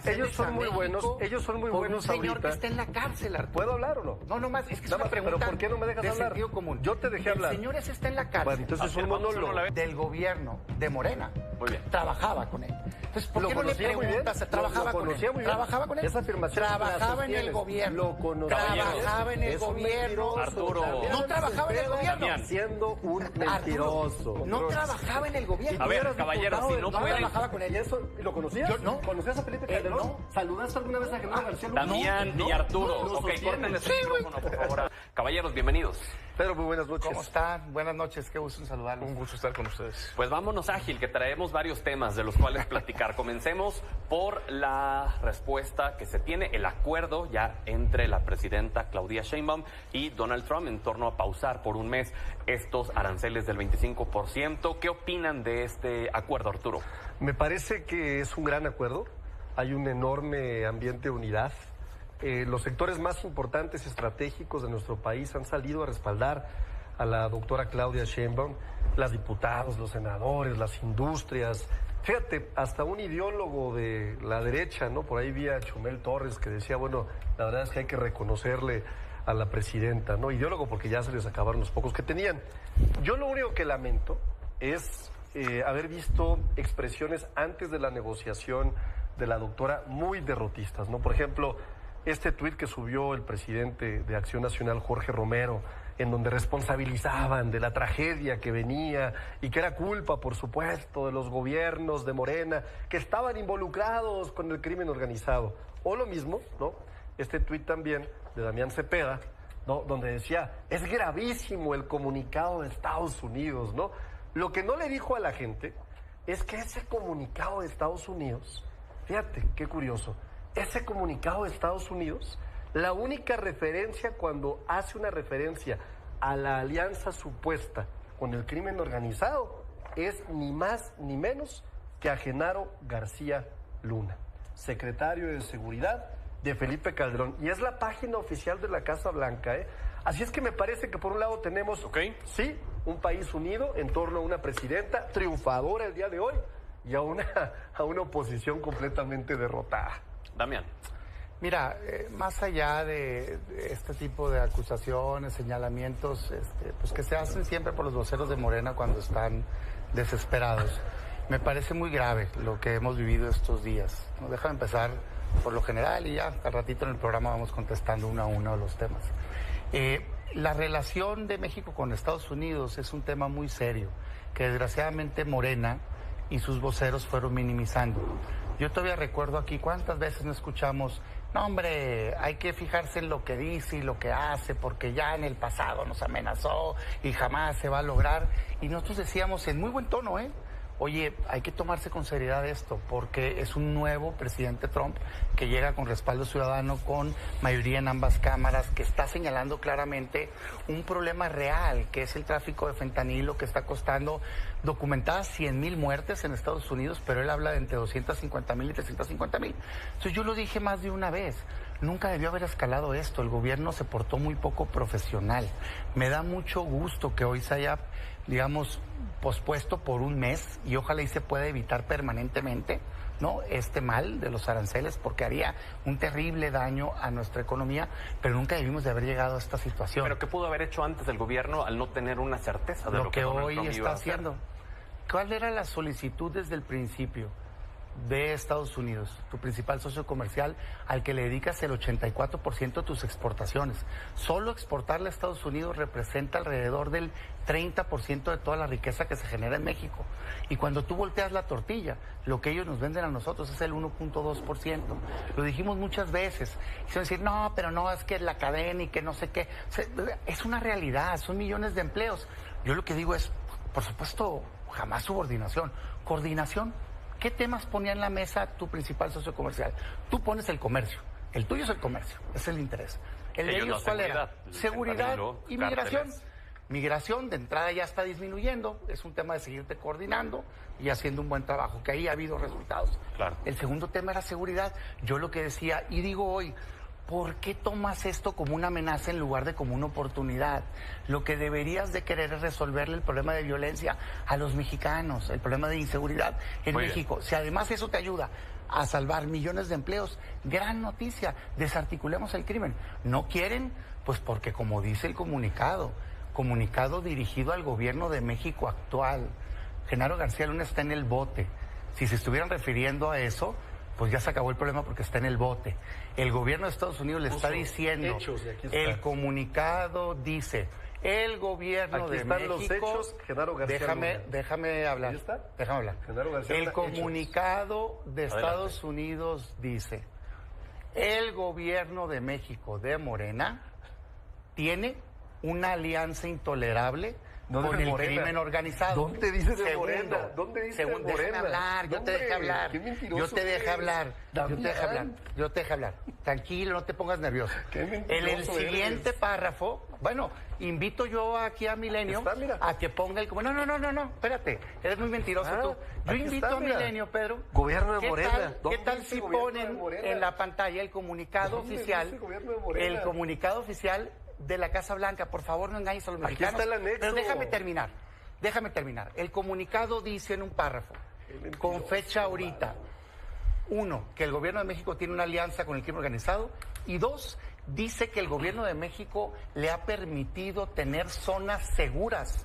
Ellos son muy buenos, un señor ahorita. que está en la cárcel, Arturo. ¿Puedo hablar o no? No, no más, es que es una pregunta pero ¿por qué no me dejas de hablar? sentido común. Yo te dejé hablar. El señor ese está en la cárcel. Bueno, entonces es un monólogo. Del gobierno de Morena. Muy bien. Trabajaba con él. Entonces, ¿por qué no le preguntas? Trabajaba con él. Trabajaba con él. Esa afirmación trabajaba en el gobierno. Lo conocía. Trabajaba en el gobierno. Arturo. No trabajaba en el gobierno. Siendo un mentiroso. No trabajaba en el gobierno. A ver, caballero, si no puede. trabajaba con él. ¿Y eso lo conocías? Yo no. ¿Conocías a Felipe Calderón? No. ¿Saludaste alguna vez a Genaro García Luna? Damián y Arturo. No, Ok, sostienen. córtenle ese micrófono, por favor. Caballeros, bienvenidos. Pedro, muy buenas noches. ¿Cómo están? Buenas noches, qué gusto en saludarlos. Un gusto estar con ustedes. Pues vámonos ágil, que traemos varios temas de los cuales platicar. Comencemos por la respuesta que se tiene, el acuerdo ya entre la presidenta Claudia Sheinbaum y Donald Trump en torno a pausar por un mes estos aranceles del 25%. ¿Qué opinan de este acuerdo, Arturo? Me parece que es un gran acuerdo. Hay un enorme ambiente de unidad. Los sectores más importantes estratégicos de nuestro país han salido a respaldar a la doctora Claudia Sheinbaum, las diputados, los senadores, las industrias. Fíjate, hasta un ideólogo de la derecha, ¿no? Por ahí vi a Chumel Torres que decía, bueno, la verdad es que hay que reconocerle a la presidenta, ¿no? Ideólogo porque ya se les acabaron los pocos que tenían. Yo lo único que lamento es haber visto expresiones antes de la negociación de la doctora muy derrotistas, ¿no? Por ejemplo, este tuit que subió el presidente de Acción Nacional, Jorge Romero, en donde responsabilizaban de la tragedia que venía y que era culpa, por supuesto, de los gobiernos de Morena, que estaban involucrados con el crimen organizado. O lo mismo, ¿no? Este tuit también de Damián Cepeda, ¿no? Donde decía, es gravísimo el comunicado de Estados Unidos, ¿no? Lo que no le dijo a la gente es que ese comunicado de Estados Unidos, fíjate, qué curioso, ese comunicado de Estados Unidos, la única referencia cuando hace una referencia a la alianza supuesta con el crimen organizado es ni más ni menos que a Genaro García Luna, secretario de Seguridad de Felipe Calderón. Y es la página oficial de la Casa Blanca, ¿eh? Así es que me parece que por un lado tenemos, sí, un país unido en torno a una presidenta triunfadora el día de hoy y a una oposición completamente derrotada. Damián. Mira, más allá de este tipo de acusaciones, señalamientos, pues que se hacen siempre por los voceros de Morena cuando están desesperados, me parece muy grave lo que hemos vivido estos días. ¿No? Déjame empezar por lo general y ya al ratito en el programa vamos contestando uno a uno los temas. La relación de México con Estados Unidos es un tema muy serio, que desgraciadamente Morena y sus voceros fueron minimizando. Yo todavía recuerdo aquí cuántas veces no escuchamos, no hombre, hay que fijarse en lo que dice y lo que hace, porque ya en el pasado nos amenazó y jamás se va a lograr. Y nosotros decíamos en muy buen tono, oye, hay que tomarse con seriedad esto, porque es un nuevo presidente Trump que llega con respaldo ciudadano, con mayoría en ambas cámaras, que está señalando claramente un problema real, que es el tráfico de fentanilo, que está costando documentadas 100,000 muertes en Estados Unidos, pero él habla de entre 250,000 y 350,000. Entonces yo lo dije más de una vez, nunca debió haber escalado esto, el gobierno se portó muy poco profesional. Me da mucho gusto que hoy se haya, digamos, pospuesto por un mes y ojalá y se pueda evitar permanentemente, ¿no? Este mal de los aranceles, porque haría un terrible daño a nuestra economía, pero nunca debimos de haber llegado a esta situación. ¿Pero qué pudo haber hecho antes el gobierno al no tener una certeza de lo que Donald hoy Trump iba está a hacer? haciendo? ¿Cuál era la solicitud desde el principio de Estados Unidos, tu principal socio comercial, al que le dedicas el 84% de tus exportaciones? Solo exportarle a Estados Unidos representa alrededor del 30% de toda la riqueza que se genera en México. Y cuando tú volteas la tortilla, lo que ellos nos venden a nosotros es el 1.2%. Lo dijimos muchas veces. Quisieron decir, no, pero no, es que la cadena y que no sé qué. O sea, es una realidad, son millones de empleos. Yo lo que digo es, por supuesto, jamás subordinación. Coordinación. ¿Qué temas ponía en la mesa tu principal socio comercial? Tú pones el comercio. El tuyo es el comercio. Es el interés. El de ellos, ¿cuál era? Seguridad y migración. Migración, de entrada, ya está disminuyendo. Es un tema de seguirte coordinando y haciendo un buen trabajo, que ahí ha habido resultados. Claro. El segundo tema era seguridad. Yo lo que decía, y digo hoy, ¿por qué tomas esto como una amenaza en lugar de como una oportunidad? Lo que deberías de querer es resolverle el problema de violencia a los mexicanos, el problema de inseguridad en México. Si además eso te ayuda a salvar millones de empleos. Gran noticia, desarticulemos el crimen. ¿No quieren? Pues porque, como dice el comunicado dirigido al gobierno de México actual, Genaro García Luna está en el bote. Si se estuvieran refiriendo a eso, pues ya se acabó el problema porque está en el bote. El gobierno de Estados Unidos le está diciendo, el comunicado dice, el gobierno de México... Aquí están los hechos, Genaro García Luna. Déjame hablar. ¿Ahí está? Déjame hablar. Genaro García Luna, el comunicado de Estados Unidos dice, el gobierno de México de Morena tiene una alianza intolerable con el crimen organizado. ¿Dónde dice de Morena? ¿Dónde dice de Morena? Déjame hablar, yo te dejé hablar. Qué mentiroso Yo te dejé hablar. Damián. Yo te dejé hablar. Tranquilo, no te pongas nervioso. Qué En mentiroso el siguiente eres. párrafo, bueno, invito yo aquí a Milenio Está, mira. a que ponga el... No, espérate. Eres muy mentiroso tú. Yo aquí invito está, a mira. Milenio, Pedro. Gobierno de ¿Qué Morena. tal- ¿Qué ¿Dónde tal dice si gobierno de ponen Morena? en la pantalla el comunicado ¿Dónde oficial? dice gobierno de Morena? El comunicado oficial de la Casa Blanca. Por favor, no engañes a los Aquí mexicanos. está el anexo. Pero déjame terminar. El comunicado dice en un párrafo, con fecha ahorita, 1, que el gobierno de México tiene una alianza con el crimen organizado, y 2, dice que el gobierno de México le ha permitido tener zonas seguras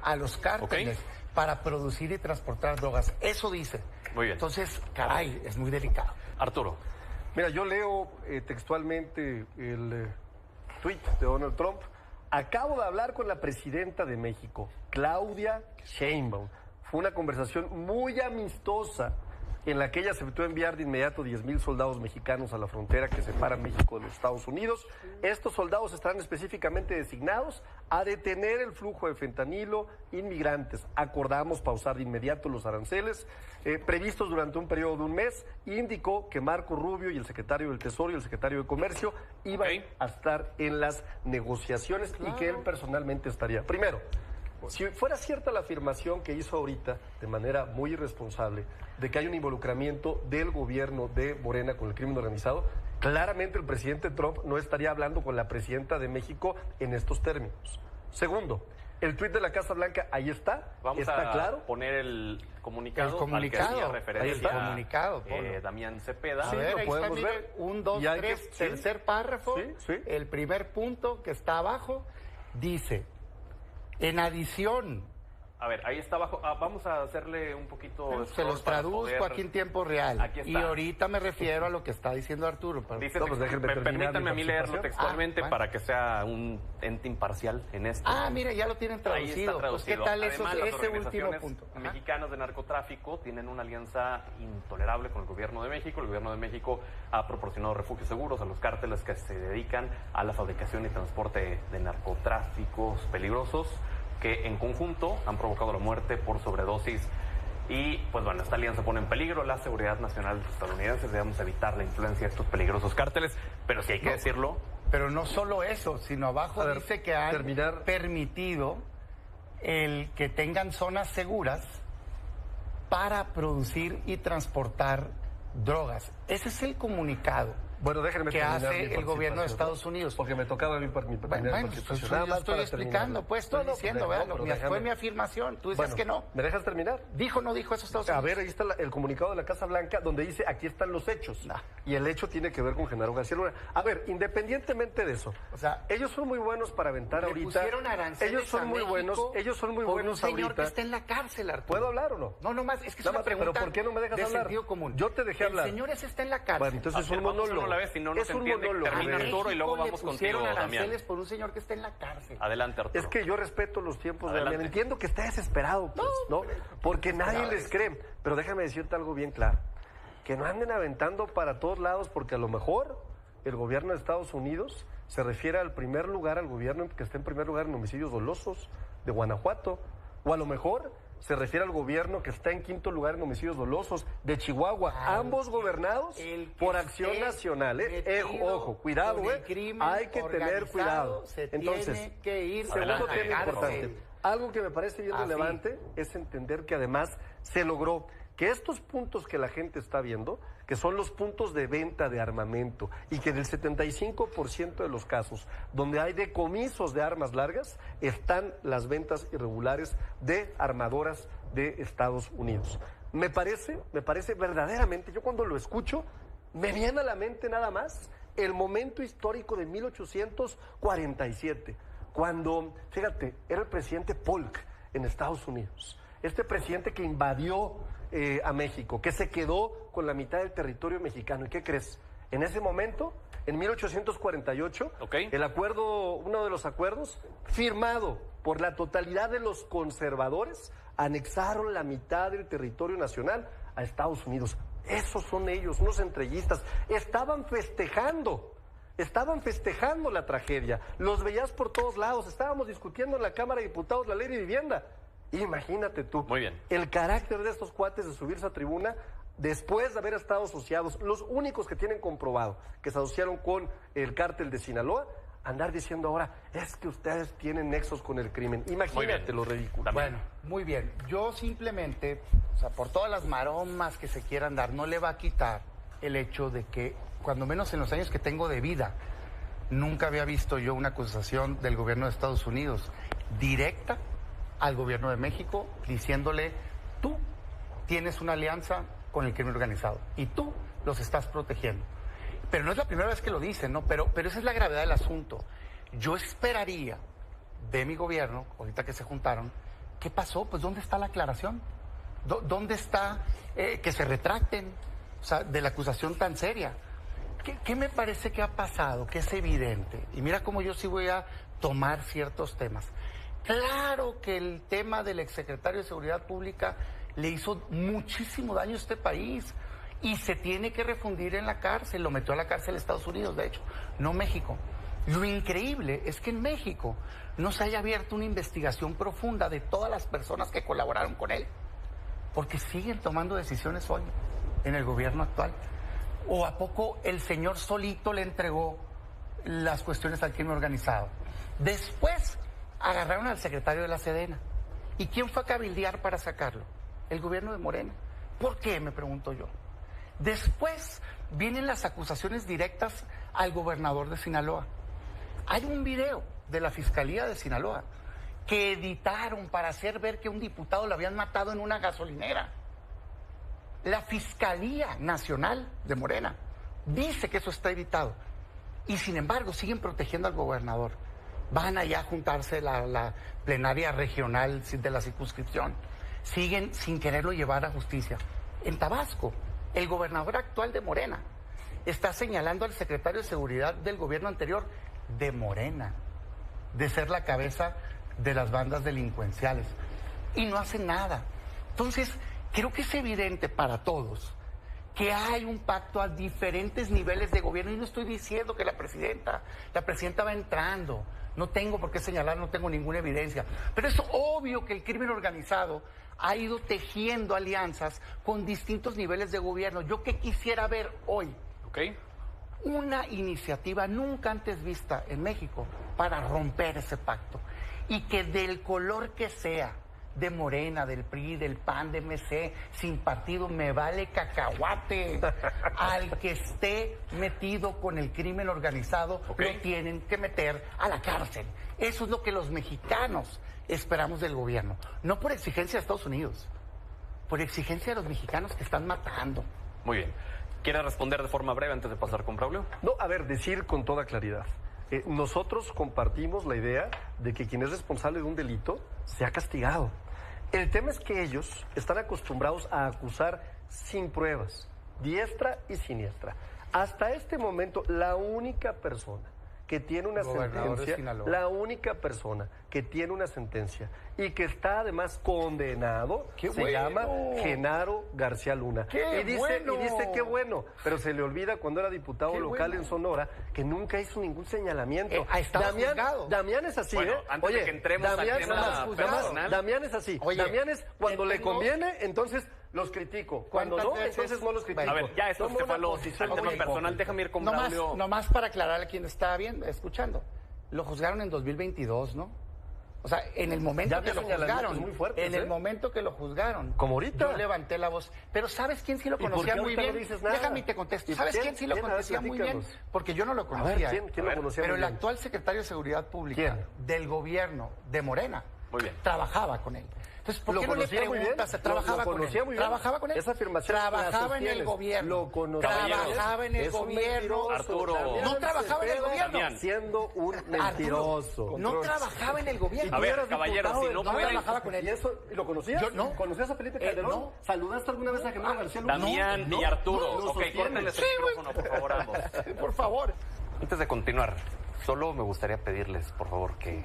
a los cárteles para producir y transportar drogas. Eso dice. Muy bien. Entonces, caray, es muy delicado. Arturo. Mira, yo leo textualmente el tuit de Donald Trump. Acabo de hablar con la presidenta de México, Claudia Sheinbaum. Fue una conversación muy amistosa en la que ella aceptó enviar de inmediato 10,000 soldados mexicanos a la frontera que separa México de los Estados Unidos. Estos soldados estarán específicamente designados a detener el flujo de fentanilo, inmigrantes. Acordamos pausar de inmediato los aranceles previstos durante un periodo de un mes. Indicó que Marco Rubio y el secretario del Tesoro y el secretario de Comercio iban a estar en las negociaciones y que él personalmente estaría. Primero, si fuera cierta la afirmación que hizo ahorita, de manera muy irresponsable, de que hay un involucramiento del gobierno de Morena con el crimen organizado, claramente el presidente Trump no estaría hablando con la presidenta de México en estos términos. Segundo, el tuit de la Casa Blanca, ahí está, Vamos está a claro. poner el comunicado, El comunicado. al que hacía Ahí referencia está. El comunicado, ponlo. Damián Cepeda. A ver, lo ahí podemos está, ver. mire, 1, 2, Y hay 3, que- sí. tercer párrafo, Sí. el primer punto que está abajo, dice, en adición, A ver, ahí está abajo. Vamos a hacerle un poquito... se scroll los para traduzco poder- aquí en tiempo real, Aquí está. y ahorita me refiero a lo que está diciendo Arturo. Pero- Dice No, pues déjenme terminar permítanme a mi mí leerlo participación. textualmente Ah, bueno. para que sea un ente imparcial en esto. mira, ya lo tienen Ahí traducido. está traducido. Pues, ¿qué tal eso, Además, las ese último organizaciones punto? Ajá. mexicanas de narcotráfico tienen una alianza intolerable con el gobierno de México. El gobierno de México ha proporcionado refugios seguros a los cárteles que se dedican a la fabricación y transporte de narcotráficos peligrosos que en conjunto han provocado la muerte por sobredosis. Y pues bueno, esta alianza pone en peligro la seguridad nacional de los estadounidenses. Debemos evitar la influencia de estos peligrosos cárteles, pero si hay que decirlo, Pero no solo eso, sino abajo A ver, dice que han terminar. permitido el que tengan zonas seguras para producir y transportar drogas. Ese es el comunicado Bueno, déjenme que terminar hace mi el gobierno de participación, Estados ¿no? Unidos. Porque me tocaba mi Bueno, primera pues, participación. yo Nada más estoy para explicando, terminar. pues, estoy diciendo, pero vean, déjame. fue mi afirmación, tú dices Bueno, que no. ¿Me dejas terminar? ¿Dijo o no dijo eso Estados A Unidos? ver, ahí está el comunicado de la Casa Blanca donde dice, aquí están los hechos. Nah. Y el hecho tiene que ver con Genaro García Luna. A ver, independientemente de eso, O sea, ellos son muy buenos para aventar Le ahorita. pusieron aranceles Ellos son a muy México buenos, ellos son muy por buenos un señor ahorita. que está en la cárcel, Arturo. ¿Puedo hablar o no? No, nomás, es que es Nada una más, pero pregunta ¿por qué no me dejas de hablar? sentido común. Yo te dejé hablar. El señor ese está en la cárcel. Bueno, entonces es un vamos monólogo. una vez, si no, no es se un entiende. monólogo. Termina A ver, Arturo y luego México vamos le pusieron contigo, aranceles Damián. por un señor que está en la cárcel. Adelante, Arturo. Es que yo respeto los tiempos de Adelante. Damián. Entiendo que está desesperado, pues, ¿no? Porque nadie les cree. Pero déjame decirte algo bien claro. Que no anden aventando para todos lados, porque a lo mejor el gobierno de Estados Unidos se refiere al primer lugar, al gobierno que está en primer lugar en homicidios dolosos de Guanajuato. O a lo mejor se refiere al gobierno que está en quinto lugar en homicidios dolosos de Chihuahua. Ambos gobernados el que por Acción esté Nacional. metido Ojo, cuidado, con el crimen hay que tener organizado, cuidado. se Entonces, tiene que ir segundo a la tema cárcel. importante. Algo que me parece bien Así. relevante es entender que además se logró que estos puntos que la gente está viendo, que son los puntos de venta de armamento, y que del 75% de los casos donde hay decomisos de armas largas, están las ventas irregulares de armadoras de Estados Unidos. Me parece verdaderamente, yo cuando lo escucho, me viene a la mente nada más el momento histórico de 1847, cuando, fíjate, era el presidente Polk en Estados Unidos. Este presidente que invadió a México, que se quedó con la mitad del territorio mexicano. ¿Y qué crees? En ese momento, en 1848, el acuerdo, uno de los acuerdos, firmado por la totalidad de los conservadores, anexaron la mitad del territorio nacional a Estados Unidos. Esos son ellos, unos entreguistas. Estaban festejando la tragedia. Los veías por todos lados. Estábamos discutiendo en la Cámara de Diputados la ley de vivienda. Imagínate tú. Muy bien. El carácter de estos cuates de subirse a tribuna después de haber estado asociados, los únicos que tienen comprobado que se asociaron con el cártel de Sinaloa, andar diciendo ahora, es que ustedes tienen nexos con el crimen. Imagínate lo ridículo. Bueno, muy bien. Yo simplemente, o sea, por todas las maromas que se quieran dar, no le va a quitar el hecho de que, cuando menos en los años que tengo de vida, nunca había visto yo una acusación del gobierno de Estados Unidos directa al gobierno de México, diciéndole, tú tienes una alianza con el crimen organizado y tú los estás protegiendo. Pero no es la primera vez que lo dicen, ¿no? Pero esa es la gravedad del asunto. Yo esperaría de mi gobierno, ahorita que se juntaron, ¿qué pasó? Pues ¿dónde está la aclaración? ¿Dónde está que se retracten, o sea, de la acusación tan seria? ¿Qué me parece que ha pasado? Que es evidente. Y mira cómo yo sí voy a tomar ciertos temas. Claro que el tema del exsecretario de Seguridad Pública le hizo muchísimo daño a este país y se tiene que refundir en la cárcel. Lo metió a la cárcel Estados Unidos, de hecho, no México. Lo increíble es que en México no se haya abierto una investigación profunda de todas las personas que colaboraron con él, porque siguen tomando decisiones hoy en el gobierno actual. ¿O a poco el señor solito le entregó las cuestiones al crimen organizado? Después agarraron al secretario de la Sedena. ¿Y quién fue a cabildear para sacarlo? El gobierno de Morena. ¿Por qué? Me pregunto yo. Después vienen las acusaciones directas al gobernador de Sinaloa. Hay un video de la Fiscalía de Sinaloa que editaron para hacer ver que un diputado lo habían matado en una gasolinera. La Fiscalía Nacional de Morena dice que eso está editado. Y sin embargo siguen protegiendo al gobernador. Van allá a juntarse la plenaria regional de la circunscripción. Siguen sin quererlo llevar a justicia. En Tabasco, el gobernador actual de Morena está señalando al secretario de Seguridad del gobierno anterior de Morena, de ser la cabeza de las bandas delincuenciales. Y no hace nada. Entonces, creo que es evidente para todos que hay un pacto a diferentes niveles de gobierno. Y no estoy diciendo que la presidenta va entrando. No tengo por qué señalar, no tengo ninguna evidencia. Pero es obvio que el crimen organizado ha ido tejiendo alianzas con distintos niveles de gobierno. Yo que quisiera ver hoy una iniciativa nunca antes vista en México para romper ese pacto. Y que del color que sea, de Morena, del PRI, del PAN, de MC, sin partido, me vale cacahuate. Al que esté metido con el crimen organizado, lo tienen que meter a la cárcel. Eso es lo que los mexicanos esperamos del gobierno. No por exigencia de Estados Unidos, por exigencia de los mexicanos que están matando. Muy bien. ¿Quiere responder de forma breve antes de pasar con Braulio? No, a ver, decir con toda claridad. Nosotros compartimos la idea de que quien es responsable de un delito sea castigado. El tema es que ellos están acostumbrados a acusar sin pruebas, diestra y siniestra. Hasta este momento, la única persona que tiene una sentencia, y que está además condenado, llama Genaro García Luna. Y dice qué bueno, pero se le olvida cuando era diputado local en Sonora que nunca hizo ningún señalamiento. Damián es así, antes de que entremos al tema personal. Damián es así. Oye, Damián es cuando le conviene, entonces los critico. Cuando no, entonces no los critico. A ver, ya esto se fue al tema personal. Déjame ir con Braulio. Nomás para aclarar a quien está escuchando. Lo juzgaron en 2022, ¿no? O sea, en el momento que lo juzgaron, muy fuertes, en el momento que lo juzgaron, como ahorita, yo levanté la voz. Pero ¿sabes quién sí lo conocía muy bien? Déjame y te contesto. ¿Sabes quién sí lo conocía muy bien? Porque yo no lo conocía. ¿Quién lo conocía? Pero el actual secretario de Seguridad Pública del gobierno de Morena muy bien trabajaba con él. Entonces, ¿por Lo qué no le conocía muy bien, preguntas? ¿Trabajaba con conocía él? muy bien. ¿Trabajaba con él? Esa afirmación trabajaba en el sostienes. gobierno. Lo conocía. Trabajaba en el Es un gobierno. mentiroso. Arturo. Damián No trabajaba en el Cepeda gobierno. Damián. Siendo un mentiroso. Arturo, no trabajaba en el gobierno. A ver, eras caballero, diputado si no no pueden... trabajaba con él. ¿Y eso lo conocías? Yo no. ¿Conocías a Felipe Calderón? no. ¿Saludaste alguna vez a Genaro García Luna? Damián No, y Arturo. no, lo Ok, sostienes. córtenles el micrófono, por favor, ambos. Por favor. Antes de continuar, solo me gustaría pedirles, por favor, que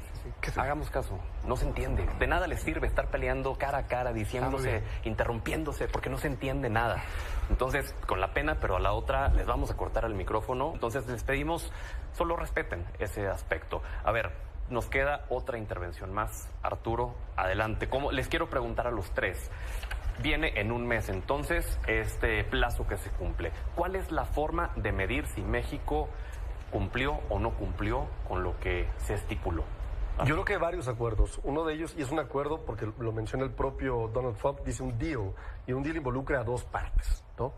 hagamos caso. No se entiende. De nada les sirve estar peleando cara a cara, diciéndose, interrumpiéndose, porque no se entiende nada. Entonces, con la pena, pero a la otra les vamos a cortar el micrófono. Entonces, les pedimos, solo respeten ese aspecto. A ver, nos queda otra intervención más. Arturo, adelante. Les quiero preguntar a los tres. Viene en un mes, entonces, este plazo que se cumple. ¿Cuál es la forma de medir si México cumplió o no cumplió con lo que se estipuló? Yo creo que hay varios acuerdos. Uno de ellos, y es un acuerdo porque lo menciona el propio Donald Trump, dice un deal, y un deal involucra a dos partes, ¿no?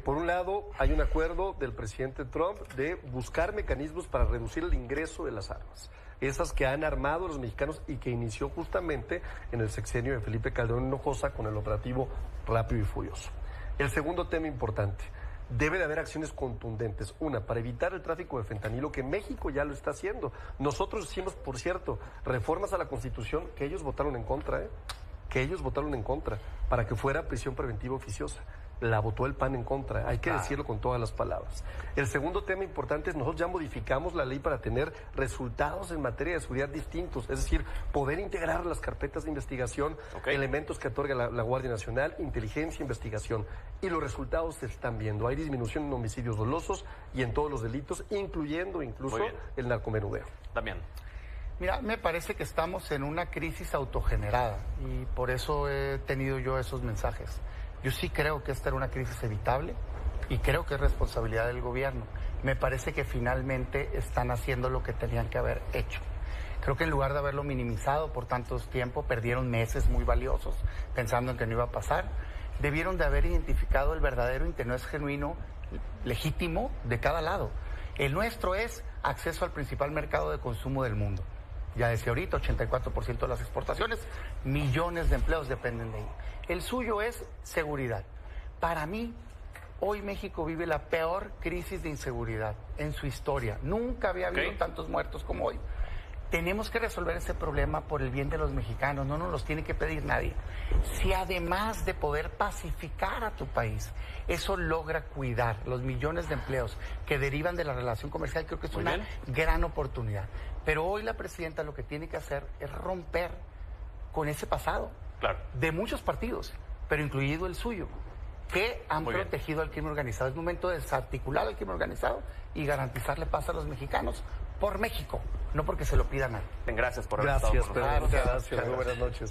Por un lado, hay un acuerdo del presidente Trump de buscar mecanismos para reducir el ingreso de las armas. Esas que han armado los mexicanos y que inició justamente en el sexenio de Felipe Calderón Hinojosa con el operativo Rápido y Furioso. El segundo tema importante, debe de haber acciones contundentes. Una, para evitar el tráfico de fentanilo, que México ya lo está haciendo. Nosotros hicimos, por cierto, reformas a la Constitución que ellos votaron en contra, que ellos votaron en contra, para que fuera prisión preventiva oficiosa. La votó el PAN en contra, hay que decirlo con todas las palabras. El segundo tema importante es nosotros ya modificamos la ley para tener resultados en materia de seguridad distintos, es decir, poder integrar las carpetas de investigación, elementos que otorga la Guardia Nacional, inteligencia, investigación, y los resultados se están viendo. Hay disminución en homicidios dolosos y en todos los delitos, incluyendo incluso el narcomenudeo. Damián. Mira, me parece que estamos en una crisis autogenerada y por eso he tenido yo esos mensajes. Yo sí creo que esta era una crisis evitable y creo que es responsabilidad del gobierno. Me parece que finalmente están haciendo lo que tenían que haber hecho. Creo que en lugar de haberlo minimizado por tantos tiempo, perdieron meses muy valiosos pensando en que no iba a pasar. Debieron de haber identificado el verdadero interés genuino, legítimo de cada lado. El nuestro es acceso al principal mercado de consumo del mundo. Ya decía ahorita, 84% de las exportaciones, millones de empleos dependen de ello. El suyo es seguridad. Para mí, hoy México vive la peor crisis de inseguridad en su historia. Nunca había habido tantos muertos como hoy. Tenemos que resolver ese problema por el bien de los mexicanos, no nos los tiene que pedir nadie. Si además de poder pacificar a tu país, eso logra cuidar los millones de empleos que derivan de la relación comercial, creo que es una gran oportunidad. Pero hoy la presidenta lo que tiene que hacer es romper con ese pasado de muchos partidos, pero incluido el suyo, que han protegido al crimen organizado. Es momento de desarticular al crimen organizado y garantizarle paz a los mexicanos por México, no porque se lo pida nadie. Gracias por haber estado con nosotros. Gracias. Muy buenas noches.